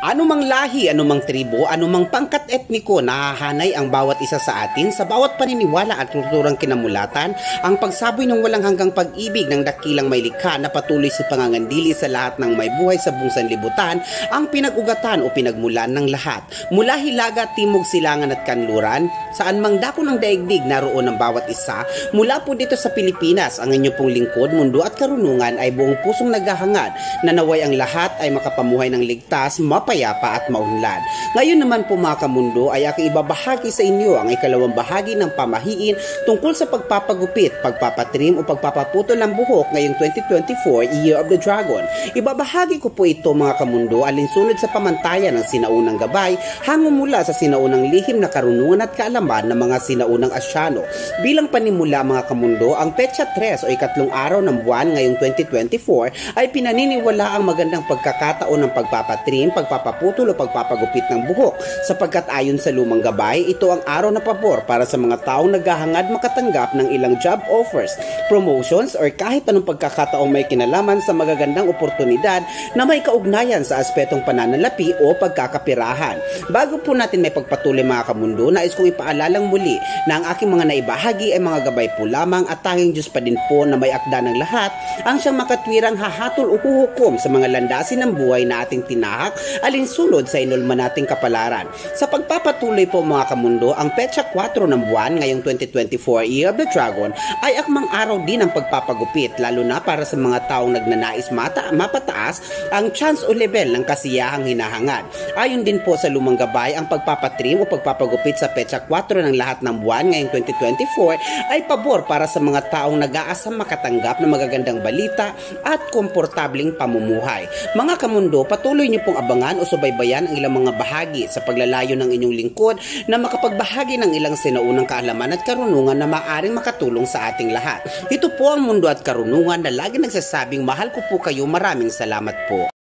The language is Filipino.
Anumang lahi, anumang tribo, anumang pangkat etniko, nahahanay ang bawat isa sa atin sa bawat paniniwala at kulturang kinamulatan, ang pagsaboy ng walang hanggang pag-ibig ng dakilang may likha na patuloy sa pangangandili sa lahat ng may buhay sa buong sanlibutan, ang pinag-ugatan o pinagmulan ng lahat. Mula Hilaga, Timog, Silangan at Kanluran, saan mang dako ng daigdig naroon ang bawat isa, mula po dito sa Pilipinas, ang inyo pong lingkod, mundo at karunungan ay buong pusong naghahangad na naway ang lahat ay makapamuhay ng ligtas, mapayapa at maunlad. Ngayon naman po mga kamundo ay aking ibabahagi sa inyo ang ikalawang bahagi ng pamahiin tungkol sa pagpapagupit, pagpapatrim o pagpapaputol ng buhok ngayong 2024 Year of the Dragon. Ibabahagi ko po ito mga kamundo alinsunod sa pamantayan ng sinaunang gabay hango mula sa sinaunang lihim na karunungan at kaalaman ng mga sinaunang Asyano. Bilang panimula mga kamundo, ang Petsa 3 o ikatlong araw ng buwan ngayong 2024 ay pinaniniwala ang magandang pagkakataon ng pagpapatrim, pagpapaputol o pagpapagupit ng buhok sapagkat ayon sa lumang gabay, ito ang araw na pabor para sa mga taong naghahangad makatanggap ng ilang job offers, promotions or kahit anong pagkakataong may kinalaman sa magagandang oportunidad na may kaugnayan sa aspetong pananalapi o pagkakapirahan. Bago po natin may pagpatuloy mga kamundo, nais kong ipaalalang muli na ang aking mga naibahagi ay mga gabay po lamang at tanging Diyos pa din po na may akda ng lahat ang siyang makatwirang hahatol o huhukom sa mga landasin ng buhay na ating tinahak alinsunod sa inulman nating kapalaran. Sa pagpapatuloy po mga kamundo, ang Petsa 4 ng buwan ngayong 2024 Year of the Dragon ay akmang araw din ng pagpapagupit lalo na para sa mga taong nagnanais mapataas ang chance o level ng kasiyahang hinahangad. Ayon din po sa lumang gabay, ang pagpapatrim o pagpapagupit sa Petsa 4 ng lahat ng buwan ngayong 2024 ay pabor para sa mga taong nag-aasam makatanggap ng magagandang balita at komportabling pamumuhay. Mga kamundo, patuloy niyo pong abangan o subaybayan ang ilang mga bahagi sa paglalayo ng inyong lingkod na makapagbahagi ng ilang sinaunang kaalaman at karunungan na maaaring makatulong sa ating lahat. Ito po ang Mundo at Karunungan na lagi nagsasabing mahal ko po kayo. Maraming salamat po.